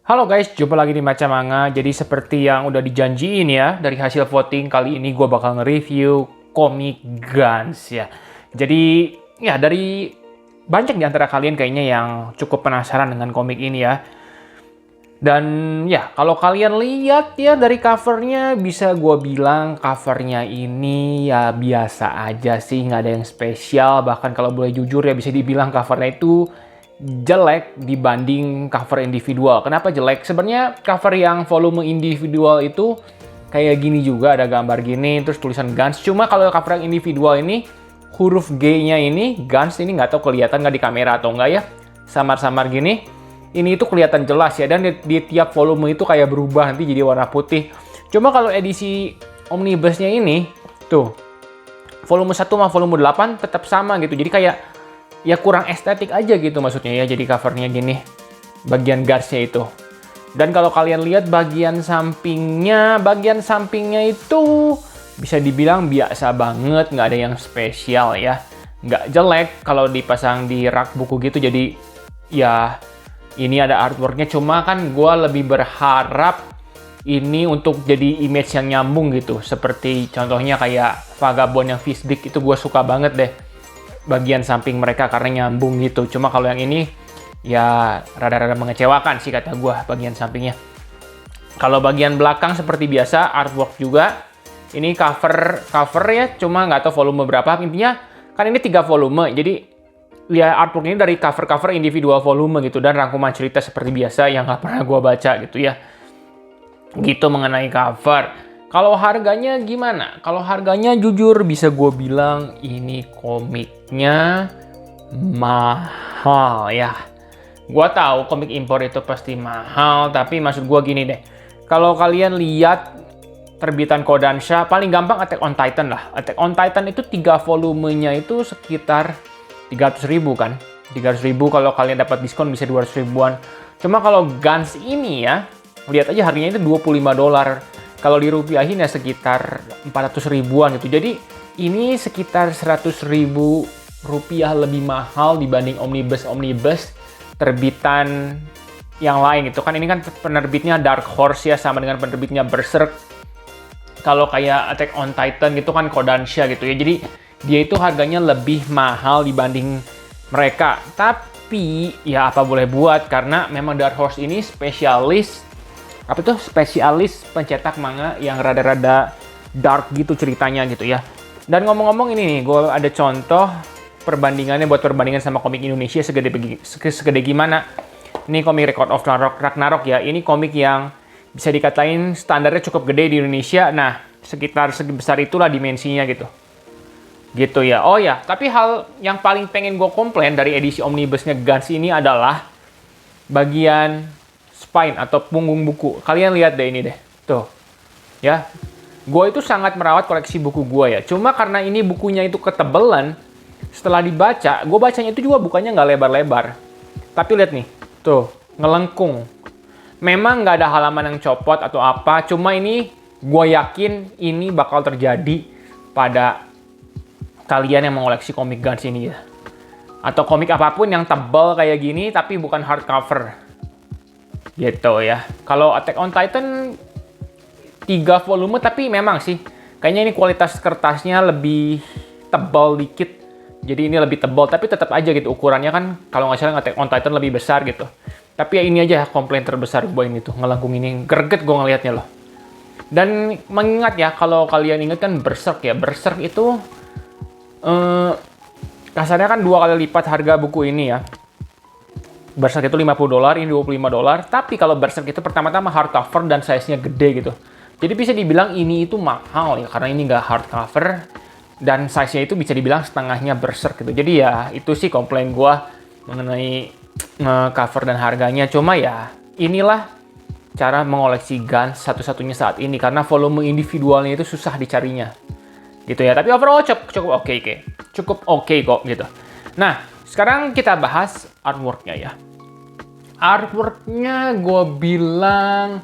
Halo guys, jumpa lagi di Maca Manga. Jadi seperti yang udah dijanjiin ya, dari hasil voting kali ini gue bakal nge-review komik Gans ya. Jadi ya dari banyak di antara kalian kayaknya yang cukup penasaran dengan komik ini ya. Dan ya kalau kalian lihat ya dari covernya bisa gue bilang covernya ini ya biasa aja sih, nggak ada yang spesial. Bahkan kalau boleh jujur ya bisa dibilang covernya itu jelek dibanding cover individual. Kenapa jelek? Sebenarnya cover yang volume individual itu kayak gini juga, ada gambar gini, terus tulisan Gans. Cuma kalau cover yang individual ini, huruf G-nya ini, Gans ini nggak tahu kelihatan nggak di kamera atau nggak ya. Samar-samar gini. Ini itu kelihatan jelas ya, dan di tiap volume itu kayak berubah nanti jadi warna putih. Cuma kalau edisi omnibusnya ini, tuh, volume 1 sama volume 8 tetap sama gitu. Jadi kayak ya kurang estetik aja gitu maksudnya ya, jadi covernya gini bagian Gansnya itu. Dan kalau kalian lihat bagian sampingnya itu bisa dibilang biasa banget, nggak ada yang spesial ya, nggak jelek kalau dipasang di rak buku gitu. Jadi ya ini ada artworknya, cuma kan gue lebih berharap ini untuk jadi image yang nyambung gitu, seperti contohnya kayak Vagabond yang Fishbig itu gue suka banget deh bagian samping mereka karena nyambung gitu. Cuma kalau yang ini ya rada-rada mengecewakan sih kata gue bagian sampingnya. Kalau bagian belakang seperti biasa artwork juga. Ini cover ya, cuma nggak tahu volume berapa. Intinya kan ini 3 volume, jadi ya artwork ini dari cover-cover individual volume gitu, dan rangkuman cerita seperti biasa yang nggak pernah gue baca gitu ya. Gitu mengenai cover. Kalau harganya gimana? Kalau harganya jujur bisa gue bilang ini komiknya mahal ya. Gue tahu komik impor itu pasti mahal, tapi maksud gue gini deh. Kalau kalian lihat terbitan Kodansha, paling gampang Attack on Titan lah. Attack on Titan itu 3 volumenya itu sekitar 300.000 kan. 300.000 kalau kalian dapat diskon bisa 200 ribuan. Cuma kalau Gans ini ya, lihat aja harganya itu $25. Kalau dirupiahin ya sekitar 400 ribuan gitu. Jadi ini sekitar 100.000 rupiah lebih mahal dibanding omnibus terbitan yang lain gitu kan. Ini kan penerbitnya Dark Horse ya, sama dengan penerbitnya Berserk. Kalau kayak Attack on Titan gitu kan Kodansha gitu ya. Jadi dia itu harganya lebih mahal dibanding mereka. Tapi ya apa boleh buat, karena memang Dark Horse ini spesialis pencetak manga yang rada-rada dark gitu ceritanya gitu ya. Dan ngomong-ngomong ini nih, gue ada contoh perbandingannya buat perbandingan sama komik Indonesia segede gimana. Ini komik Record of Ragnarok ya. Ini komik yang bisa dikatain standarnya cukup gede di Indonesia. Nah, sekitar sebesar itulah dimensinya gitu. Gitu ya. Oh ya, tapi hal yang paling pengen gue komplain dari edisi omnibusnya Gans ini adalah bagian spine atau punggung buku. Kalian lihat deh ini deh. Tuh. Ya. Gue itu sangat merawat koleksi buku gue ya. Cuma karena ini bukunya itu ketebelan, setelah dibaca, gue bacanya itu juga bukannya nggak lebar-lebar. Tapi lihat nih. Tuh. Ngelengkung. Memang nggak ada halaman yang copot atau apa. Cuma ini gue yakin ini bakal terjadi pada kalian yang mengoleksi komik Gans ini ya. Atau komik apapun yang tebal kayak gini tapi bukan hardcover. Gitu ya. Kalau Attack on Titan 3 volume, tapi memang sih kayaknya ini kualitas kertasnya lebih tebal dikit. Jadi ini lebih tebal, tapi tetap aja gitu ukurannya kan kalau nggak salah Attack on Titan lebih besar gitu. Tapi ya ini aja komplain terbesar gue ini tuh, ngelengkung ini. Greget gue ngelihatnya loh. Dan mengingat ya, kalau kalian ingat kan Berserk ya. Berserk itu kasarnya kan 2 kali lipat harga buku ini ya. Berserk itu $50, ini $25. Tapi kalau Berserk itu pertama-tama hardcover dan size-nya gede gitu. Jadi bisa dibilang ini itu mahal ya, karena ini nggak hardcover dan size-nya itu bisa dibilang setengahnya Berserk gitu. Jadi ya itu sih komplain gue mengenai cover dan harganya. Cuma ya inilah cara mengoleksi Gans satu-satunya saat ini, karena volume individualnya itu susah dicarinya. Gitu ya. Tapi overall cukup oke. Cukup oke kok gitu. Nah, sekarang kita bahas artworknya ya. Artworknya gue bilang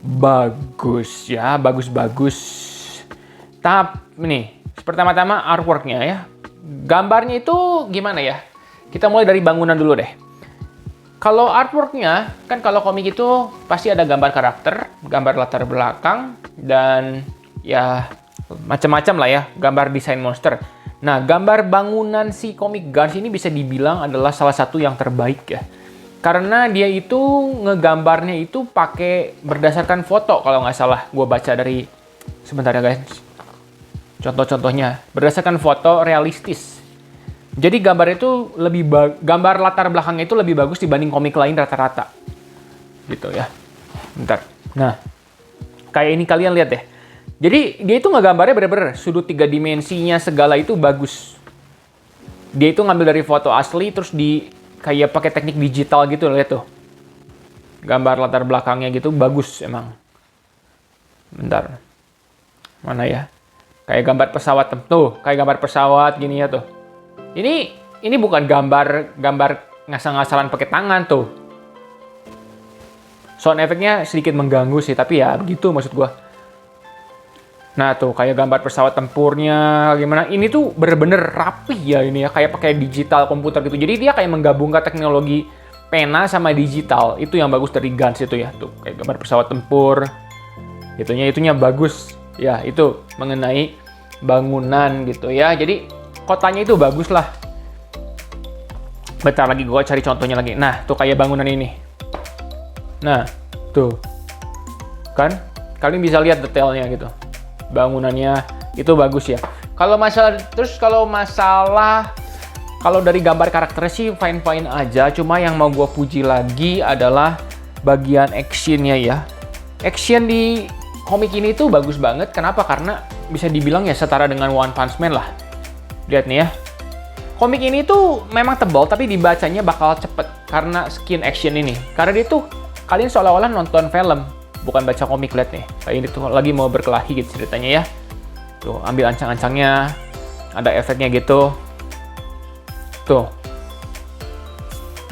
bagus ya, bagus-bagus. Tapi nih, pertama-tama artworknya ya. Gambarnya itu gimana ya? Kita mulai dari bangunan dulu deh. Kalau artworknya, kan kalau komik itu pasti ada gambar karakter, gambar latar belakang, dan ya macam-macam lah ya, gambar desain monster. Nah, gambar bangunan si komik Guns ini bisa dibilang adalah salah satu yang terbaik ya. Karena dia itu ngegambarnya itu pakai berdasarkan foto kalau nggak salah. Gue baca dari, sebentar ya guys, contoh-contohnya. Berdasarkan foto realistis. Jadi gambar itu gambar latar belakangnya itu lebih bagus dibanding komik lain rata-rata. Gitu ya. Bentar. Nah, kayak ini kalian lihat deh. Jadi dia itu ngegambarnya bener-bener sudut 3 dimensinya segala itu bagus. Dia itu ngambil dari foto asli terus kayak pakai teknik digital gitu, lihat tuh. Gambar latar belakangnya gitu bagus emang. Bentar. Mana ya? Kayak gambar pesawat tuh, kayak gambar pesawat gini ya tuh. Ini bukan gambar ngasal-ngasalan pakai tangan tuh. Sound efeknya sedikit mengganggu sih, tapi ya begitu maksud gua. Nah tuh kayak gambar pesawat tempurnya gimana. Ini tuh bener-bener rapih ya ini ya, kayak pakai digital komputer gitu. Jadi dia kayak menggabungkan teknologi pena sama digital. Itu yang bagus dari Guns itu ya. Tuh kayak gambar pesawat tempur. Itunya bagus. Ya, itu mengenai bangunan gitu ya. Jadi kotanya itu bagus lah. Bentar lagi gue cari contohnya lagi. Nah, tuh kayak bangunan ini. Nah, tuh. Kan? Kalian bisa lihat detailnya gitu. Bangunannya itu bagus ya. Kalau masalah dari gambar karakternya sih fine-fine aja. Cuma yang mau gue puji lagi adalah bagian actionnya ya. Action di komik ini tuh bagus banget. Kenapa? Karena bisa dibilang ya setara dengan One Punch Man lah. Lihat nih ya. Komik ini tuh memang tebal tapi dibacanya bakal cepet karena skin action ini. Karena dia tuh kalian seolah-olah nonton film, bukan baca komik. Lihat nih. Kayak ini tuh lagi mau berkelahi gitu ceritanya ya. Tuh, ambil ancang-ancangnya. Ada efeknya gitu. Tuh.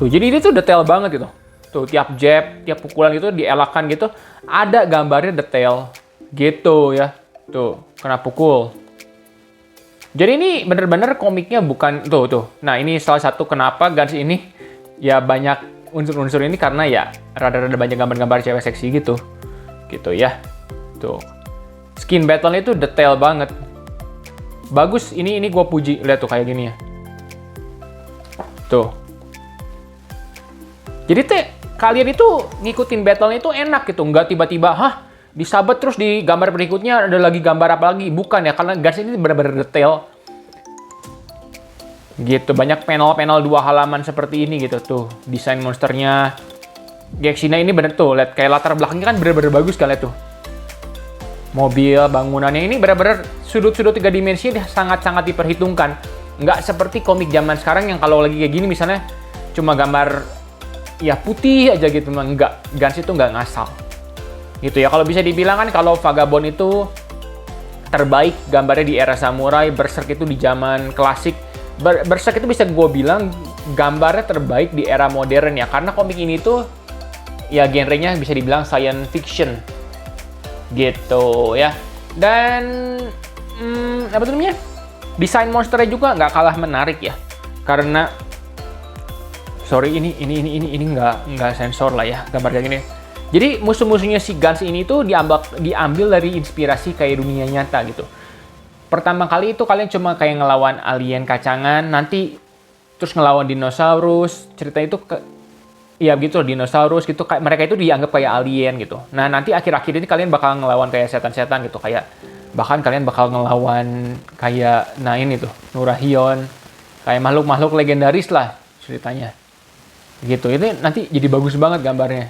Tuh, jadi ini tuh detail banget gitu. Tuh, tiap jab, tiap pukulan gitu dielakkan gitu. Ada gambarnya detail gitu ya. Tuh, kena pukul. Jadi ini bener-bener komiknya bukan tuh. Nah, ini salah satu kenapa Guns ini ya banyak unsur-unsur ini karena ya rada-rada banyak gambar-gambar cewek seksi gitu. Gitu ya. Tuh. Skin battle-nya itu detail banget. Bagus, ini gue puji. Lihat tuh kayak gini ya. Tuh. Jadi kalian itu ngikutin battle-nya itu enak gitu. Nggak tiba-tiba, disabat terus di gambar berikutnya ada lagi gambar apa lagi. Bukan ya, karena Guns ini benar-benar detail. Gitu, banyak panel-panel 2 halaman seperti ini gitu tuh. Desain monsternya. Gexina ini bener tuh, lihat kayak latar belakangnya kan benar-benar bagus kan, lihat tuh. Mobil, bangunannya ini benar-benar sudut-sudut 3 dimensi sangat-sangat diperhitungkan. Nggak seperti komik zaman sekarang yang kalau lagi kayak gini misalnya cuma gambar ya putih aja gitu. Enggak, Guns itu nggak ngasal. Gitu ya, kalau bisa dibilang kan kalau Vagabond itu terbaik gambarnya di era samurai, Berserk itu di zaman klasik. Berserk itu bisa gue bilang gambarnya terbaik di era modern ya, karena komik ini tuh ya genrenya bisa dibilang science fiction gitu ya. Dan apa tuh namanya, desain monsternya juga nggak kalah menarik ya, karena sorry ini nggak sensor lah ya gambar kayak gini. Jadi musuh-musuhnya si Guns ini tuh diambil dari inspirasi kayak dunia nyata gitu. Pertama kali itu kalian cuma kayak ngelawan alien kacangan, nanti terus ngelawan dinosaurus. Cerita itu ya gitu, dinosaurus gitu. Mereka itu dianggap kayak alien gitu. Nah, nanti akhir-akhir ini kalian bakal ngelawan kayak setan-setan gitu. Kayak bahkan kalian bakal ngelawan kayak ini tuh, Nurahion. Kayak makhluk-makhluk legendaris lah ceritanya. Gitu. Ini nanti jadi bagus banget gambarnya.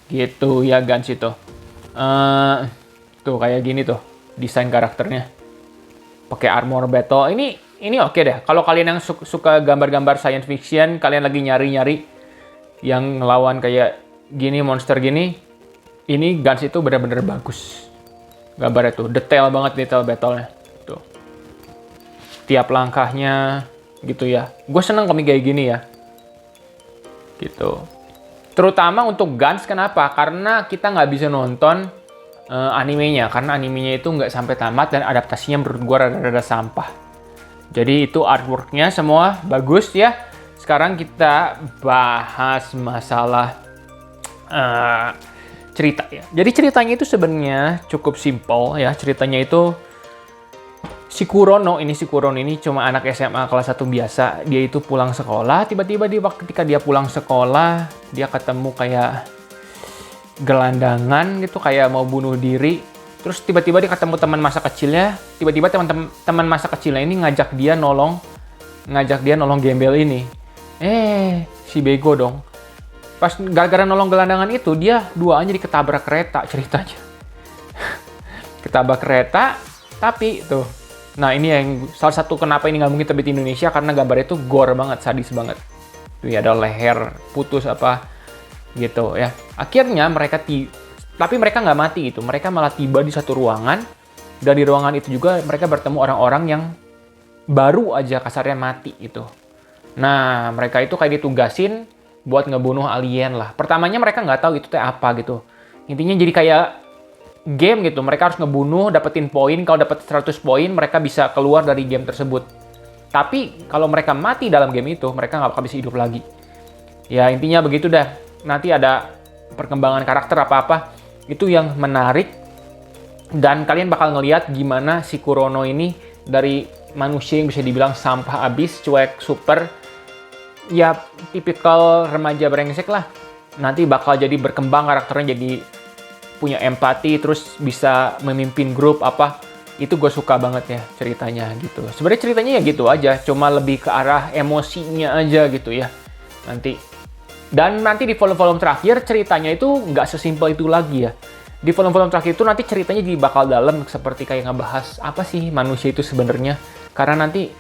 Gitu ya Guns itu. Tuh kayak gini tuh desain karakternya. Pakai armor battle. Ini oke deh. Kalau kalian yang suka gambar-gambar science fiction, kalian lagi nyari-nyari yang ngelawan kayak gini, monster gini, ini Guns itu benar-benar bagus. Gambarnya tuh detail banget, detail battle-nya. Tuh. Tiap langkahnya gitu ya. Gue seneng komik kayak gini ya. Gitu. Terutama untuk Guns, kenapa? Karena kita nggak bisa nonton animenya. Karena animenya itu nggak sampai tamat dan adaptasinya menurut gue rada-rada sampah. Jadi itu artworknya semua bagus ya. sekarang kita bahas masalah cerita ya. Jadi ceritanya itu sebenarnya cukup simpel ya. Ceritanya itu si Kurono ini cuma anak SMA kelas 1 biasa. Dia itu pulang sekolah, tiba-tiba ketika dia pulang sekolah, dia ketemu kayak gelandangan gitu, kayak mau bunuh diri. Terus tiba-tiba dia ketemu teman masa kecilnya, tiba-tiba teman masa kecilnya ini ngajak dia nolong gembel ini. Si bego dong. Pas gara-gara nolong gelandangan itu, dia duaan jadi ketabrak kereta ceritanya. Ketabrak kereta, tapi tuh. Nah ini yang salah satu kenapa ini nggak mungkin terbit di Indonesia, karena gambarnya tuh gore banget, sadis banget. Tuh ya, ada leher putus apa gitu ya. Akhirnya tapi mereka nggak mati gitu. Mereka malah tiba di satu ruangan, dan di ruangan itu juga mereka bertemu orang-orang yang baru aja kasarnya mati gitu. Nah mereka itu kayak ditugasin buat ngebunuh alien lah. Pertamanya mereka nggak tahu itu teh apa gitu. Intinya jadi kayak game gitu. Mereka harus ngebunuh, dapetin poin. Kalau dapet 100 poin, mereka bisa keluar dari game tersebut. Tapi kalau mereka mati dalam game itu, mereka nggak bakal bisa hidup lagi. Ya intinya begitu dah. Nanti ada perkembangan karakter apa-apa. Itu yang menarik. Dan kalian bakal ngelihat gimana si Kurono ini dari manusia yang bisa dibilang sampah abis, cuek, super, ya tipikal remaja brengsek lah. Nanti bakal jadi berkembang karakternya, jadi punya empati, terus bisa memimpin grup apa. Itu gue suka banget ya ceritanya gitu. Sebenarnya ceritanya ya gitu aja, cuma lebih ke arah emosinya aja gitu ya. Dan nanti di volume-volume terakhir ceritanya itu nggak sesimpel itu lagi ya. Di volume-volume terakhir itu nanti ceritanya jadi bakal dalam, seperti kayak ngebahas apa sih manusia itu sebenarnya. Karena nanti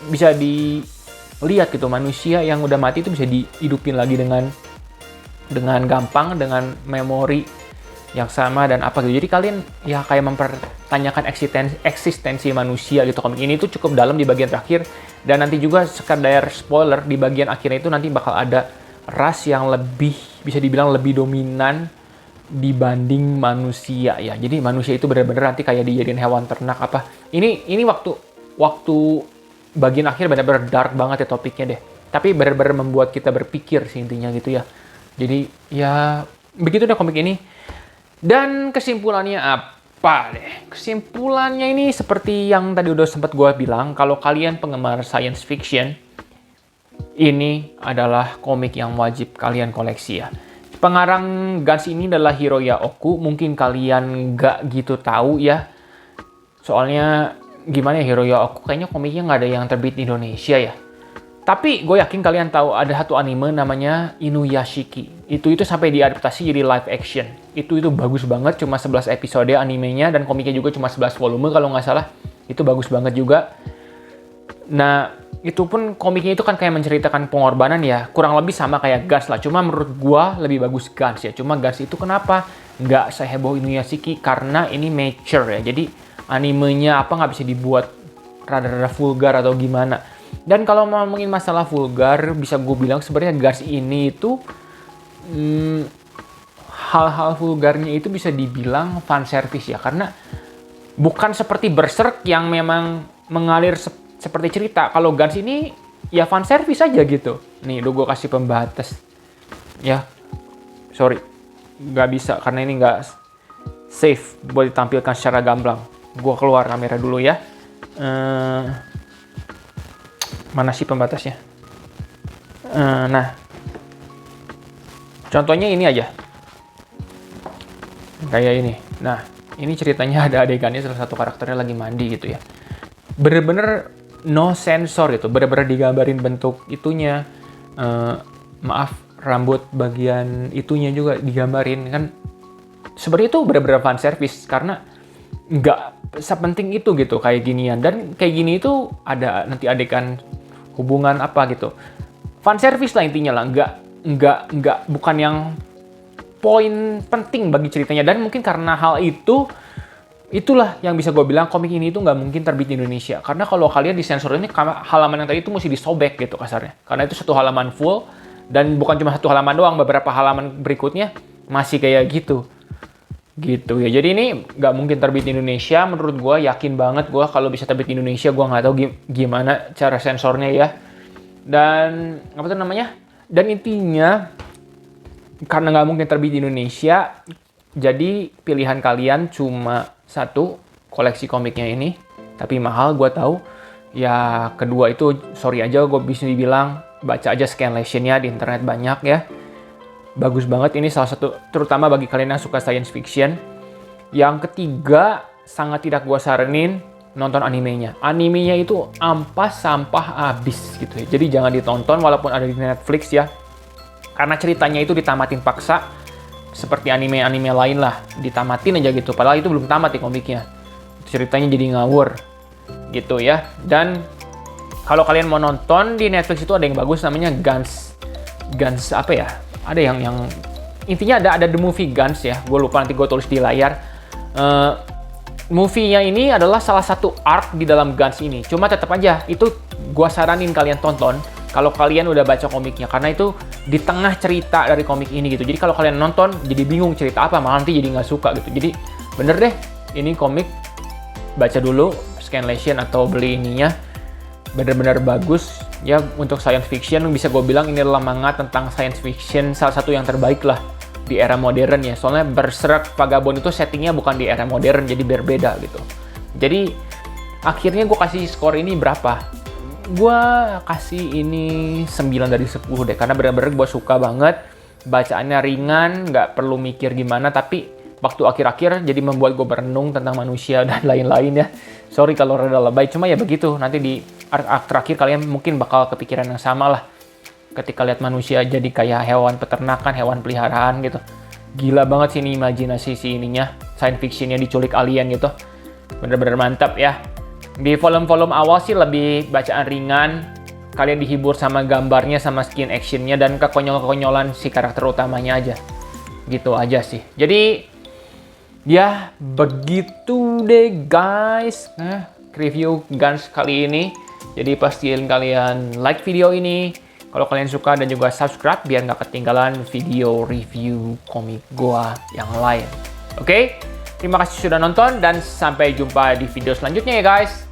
bisa dilihat gitu, manusia yang udah mati itu bisa dihidupin lagi dengan gampang, dengan memori yang sama dan apa gitu. Jadi kalian ya kayak mempertanyakan eksistensi manusia gitu. Komik ini tuh cukup dalam di bagian terakhir, dan nanti juga sekadar spoiler, di bagian akhirnya itu nanti bakal ada ras yang lebih, bisa dibilang lebih dominan dibanding manusia ya. Jadi manusia itu benar-benar nanti kayak dijadiin hewan ternak apa. Ini waktu bagian akhir benar-benar dark banget ya topiknya deh. Tapi benar-benar membuat kita berpikir sih intinya gitu ya. Jadi ya begitu deh komik ini. Dan kesimpulannya apa deh? Kesimpulannya ini seperti yang tadi udah sempat gue bilang, kalau kalian penggemar science fiction, ini adalah komik yang wajib kalian koleksi ya. Pengarang Gans ini adalah Hiroya Oku. Mungkin kalian nggak gitu tahu ya. Soalnya gimana ya, Hiroya Oku kayaknya komiknya nggak ada yang terbit di Indonesia ya. Tapi gue yakin kalian tahu ada satu anime namanya Inuyashiki. Itu sampai diadaptasi jadi live action. Itu bagus banget, cuma 11 episode animenya, dan komiknya juga cuma 11 volume kalau nggak salah. Itu bagus banget juga. Nah, itu pun komiknya itu kan kayak menceritakan pengorbanan ya. Kurang lebih sama kayak Gans lah. Cuma menurut gue lebih bagus Gans ya. Cuma Gans itu kenapa nggak seheboh Inuyashiki? Karena ini mature ya. Jadi animenya nggak bisa dibuat rada-rada vulgar atau gimana. Dan kalau ngomongin masalah vulgar, bisa gue bilang sebenarnya Gans ini itu hal-hal vulgarnya itu bisa dibilang fan service ya. Karena bukan seperti Berserk yang memang mengalir seperti cerita. Kalau Gans ini ya fan service aja gitu. Nih, udah gue kasih pembatas. Ya, sorry. Nggak bisa karena ini nggak safe buat ditampilkan secara gamblang. Gue keluar kamera dulu ya. Mana sih pembatasnya? Nah, contohnya ini aja. Kayak ini. Nah, ini ceritanya ada adegannya salah satu karakternya lagi mandi gitu ya. Bener-bener no sensor gitu. Bener-bener digambarin bentuk itunya. Maaf, rambut bagian itunya juga digambarin kan. Sebenarnya itu bener-bener fan service karena nggak sepenting itu gitu kayak ginian. Dan kayak gini itu ada nanti adegan hubungan apa gitu. Fan service lah intinya lah, nggak bukan yang poin penting bagi ceritanya. Dan mungkin karena hal itulah yang bisa gue bilang komik ini itu nggak mungkin terbit di Indonesia. Karena kalau kalian di sensor ini, halaman yang tadi itu mesti disobek gitu kasarnya. Karena itu satu halaman full, dan bukan cuma satu halaman doang, beberapa halaman berikutnya masih kayak gitu ya. Jadi ini nggak mungkin terbit di Indonesia. Menurut gue, yakin banget gue kalau bisa terbit di Indonesia. Gue nggak tahu gimana cara sensornya ya. Dan apa tuh namanya? Dan intinya karena nggak mungkin terbit di Indonesia, jadi pilihan kalian cuma satu, koleksi komiknya ini. Tapi mahal, gue tahu. Ya kedua itu sorry aja gue bisa dibilang, baca aja scanlation-nya di internet banyak ya. Bagus banget, ini salah satu terutama bagi kalian yang suka science fiction. Yang ketiga, sangat tidak gue saranin nonton animenya. Animenya itu ampas sampah abis gitu ya. Jadi jangan ditonton walaupun ada di Netflix ya. Karena ceritanya itu ditamatin paksa. Seperti anime-anime lain lah. Ditamatin aja gitu. Padahal itu belum tamat ya komiknya. Ceritanya jadi ngawur gitu ya. Dan kalau kalian mau nonton di Netflix itu ada yang bagus namanya Guns apa ya? Ada yang intinya ada The Movie Guns ya. Gue lupa, nanti gue tulis di layar. Movie-nya ini adalah salah satu arc di dalam Guns ini. Cuma tetap aja itu gue saranin kalian tonton kalau kalian udah baca komiknya, karena itu di tengah cerita dari komik ini gitu. Jadi kalau kalian nonton jadi bingung cerita apa, malah nanti jadi nggak suka gitu. Jadi bener deh, ini komik baca dulu scanlation atau beli ininya, bener-bener bagus ya. Untuk science fiction bisa gue bilang ini adalah manga tentang science fiction salah satu yang terbaik lah di era modern ya. Soalnya Berserk Vagabond itu settingnya bukan di era modern, jadi berbeda gitu. Jadi akhirnya gue kasih skor ini berapa? Gue kasih ini 9 dari 10 deh, karena bener-bener gue suka banget. Bacaannya ringan, nggak perlu mikir gimana, tapi waktu akhir-akhir jadi membuat gue berenung tentang manusia dan lain-lain ya. Sorry kalau rada lebay, cuma ya begitu. Nanti di arc terakhir kalian mungkin bakal kepikiran yang sama lah. Ketika lihat manusia jadi kayak hewan peternakan, hewan peliharaan gitu. Gila banget sih ini imajinasi si ininya. Science fictionnya diculik alien gitu. Bener-bener mantap ya. Di volume-volume awal sih lebih bacaan ringan. Kalian dihibur sama gambarnya, sama skin actionnya, dan kekonyol-kekonyolan si karakter utamanya aja. Gitu aja sih. Jadi ya begitu deh guys. Review Guns kali ini. Jadi pastiin kalian like video ini kalau kalian suka, dan juga subscribe biar nggak ketinggalan video review komik gua yang lain. Oke? Terima kasih sudah nonton dan sampai jumpa di video selanjutnya ya guys.